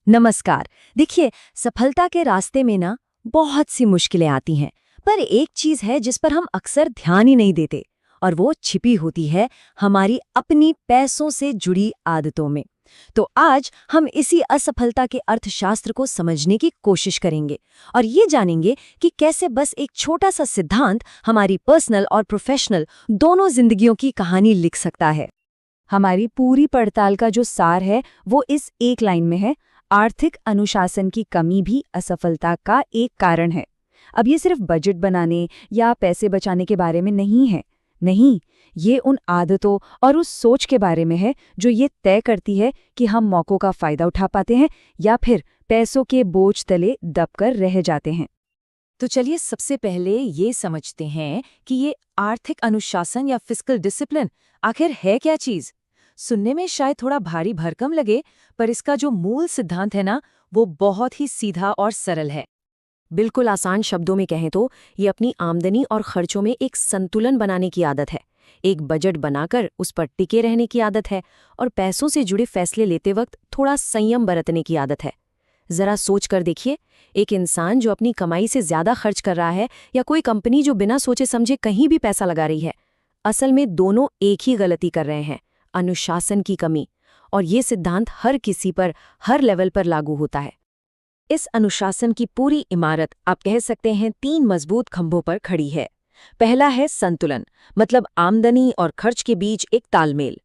नमस्कार। देखिए, सफलता के रास्ते में ना बहुत सी मुश्किलें आती हैं, पर एक चीज है जिस पर हम अक्सर ध्यान ही नहीं देते, और वो छिपी होती है हमारी अपनी पैसों से जुड़ी आदतों में। तो आज हम इसी असफलता के अर्थशास्त्र को समझने की कोशिश करेंगे और ये जानेंगे कि कैसे बस एक छोटा सा सिद्धांत हमारी पर्सनल और प्रोफेशनल दोनों जिंदगियों की कहानी लिख सकता है। हमारी पूरी पड़ताल का जो सार है वो इस एक लाइन में है: आर्थिक अनुशासन की कमी भी असफलता का एक कारण है। अब ये सिर्फ बजट बनाने या पैसे बचाने के बारे में नहीं है। नहीं, ये उन आदतों और उस सोच के बारे में है जो ये तय करती है कि हम मौकों का फायदा उठा पाते हैं या फिर पैसों के बोझ तले दबकर रह जाते हैं। तो चलिए सबसे पहले ये समझते हैं कि ये आर्थिक अनुशासन या फिस्कल डिसिप्लिन आखिर है क्या चीज। सुनने में शायद थोड़ा भारी भरकम लगे, पर इसका जो मूल सिद्धांत है ना, वो बहुत ही सीधा और सरल है। बिल्कुल आसान शब्दों में कहें तो ये अपनी आमदनी और खर्चों में एक संतुलन बनाने की आदत है, एक बजट बनाकर उस पर टिके रहने की आदत है और पैसों से जुड़े फैसले लेते वक्त थोड़ा संयम बरतने की आदत है। जरा सोच कर देखिए, एक इंसान जो अपनी कमाई से ज्यादा खर्च कर रहा है या कोई कंपनी जो बिना सोचे समझे कहीं भी पैसा लगा रही है, असल में दोनों एक ही गलती कर रहे हैं: अनुशासन की कमी। और ये सिद्धांत हर किसी पर, हर लेवल पर लागू होता है। इस अनुशासन की पूरी इमारत आप कह सकते हैं 3 मजबूत खंभों पर खड़ी है। पहला है संतुलन, मतलब आमदनी और खर्च के बीच एक तालमेल।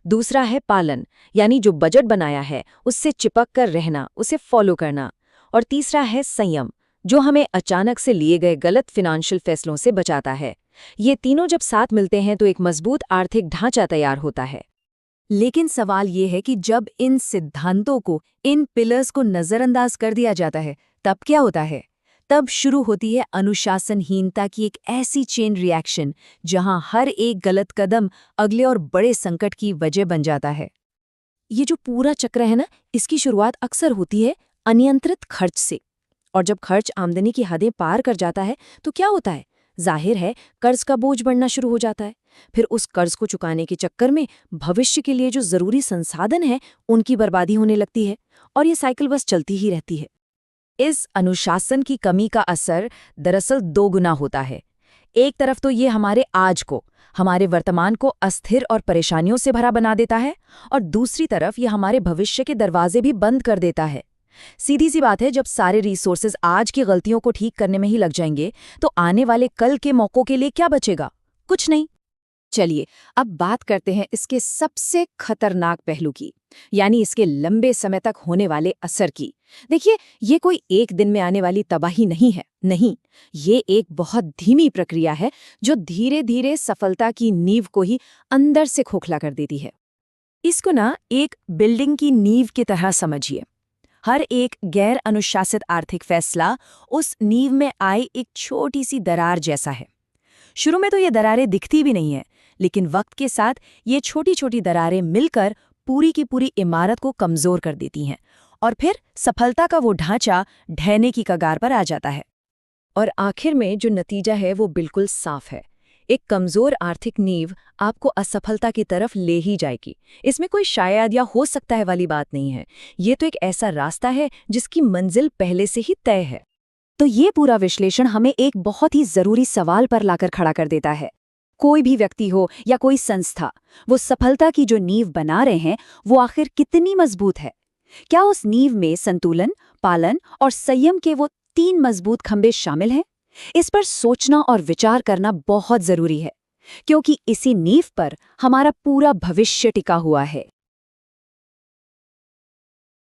दूसरा है पालन, यानी जो बजट बनाया है उससे चिपक कर रहना, उसे फॉलो करना। और तीसरा है संयम, जो हमें अचानक से लिए गए गलत फिनेंशियल फैसलों से बचाता है। ये तीनों जब साथ मिलते हैं तो एक मजबूत आर्थिक ढांचा तैयार होता है। लेकिन सवाल ये है कि जब इन सिद्धांतों को, इन पिलर्स को नजरअंदाज कर दिया जाता है, तब क्या होता है? तब शुरू होती है अनुशासनहीनता की एक ऐसी चेन रिएक्शन जहां हर एक गलत कदम अगले और बड़े संकट की वजह बन जाता है। ये जो पूरा चक्र है ना, इसकी शुरुआत अक्सर होती है अनियंत्रित खर्च से। और जब खर्च आमदनी की हदें पार कर जाता है तो क्या होता है? जाहिर है, कर्ज का बोझ बढ़ना शुरू हो जाता है। फिर उस कर्ज को चुकाने के चक्कर में भविष्य के लिए जो जरूरी संसाधन है उनकी बर्बादी होने लगती है, और ये साइकिल बस चलती ही रहती है। इस अनुशासन की कमी का असर दरअसल 2 गुना होता है। एक तरफ तो ये हमारे आज को, हमारे वर्तमान को अस्थिर और परेशानियों से भरा बना देता है, और दूसरी तरफ ये हमारे भविष्य के दरवाजे भी बंद कर देता है। सीधी सी बात है, जब सारे रिसोर्सेज आज की गलतियों को ठीक करने में ही लग जाएंगे तो आने वाले कल के मौकों के लिए क्या बचेगा? कुछ नहीं। चलिए अब बात करते हैं इसके सबसे खतरनाक पहलू की, यानी इसके लंबे समय तक होने वाले असर की। देखिए, ये कोई एक दिन में आने वाली तबाही नहीं है। नहीं, ये एक बहुत धीमी प्रक्रिया है जो धीरे धीरे सफलता की नींव को ही अंदर से खोखला कर देती है। इसको ना एक बिल्डिंग की नींव की तरह समझिए। हर एक गैर अनुशासित आर्थिक फैसला उस नींव में आई एक छोटी सी दरार जैसा है। शुरू में तो ये दरारें दिखती भी नहीं है, लेकिन वक्त के साथ ये छोटी छोटी दरारें मिलकर पूरी की पूरी इमारत को कमजोर कर देती हैं, और फिर सफलता का वो ढांचा ढहने की कगार पर आ जाता है। और आखिर में जो नतीजा है वो बिल्कुल साफ है। एक कमजोर आर्थिक नींव आपको असफलता की तरफ ले ही जाएगी। इसमें कोई शायद या हो सकता है वाली बात नहीं है। ये तो एक ऐसा रास्ता है जिसकी मंजिल पहले से ही तय है। तो ये पूरा विश्लेषण हमें एक बहुत ही जरूरी सवाल पर लाकर खड़ा कर देता है। कोई भी व्यक्ति हो या कोई संस्था, वो सफलता की जो नींव बना रहे हैं वो आखिर कितनी मजबूत है? क्या उस नींव में संतुलन, पालन और संयम के वो 3 मजबूत खंभे शामिल हैं? इस पर सोचना और विचार करना बहुत जरूरी है, क्योंकि इसी नींव पर हमारा पूरा भविष्य टिका हुआ है।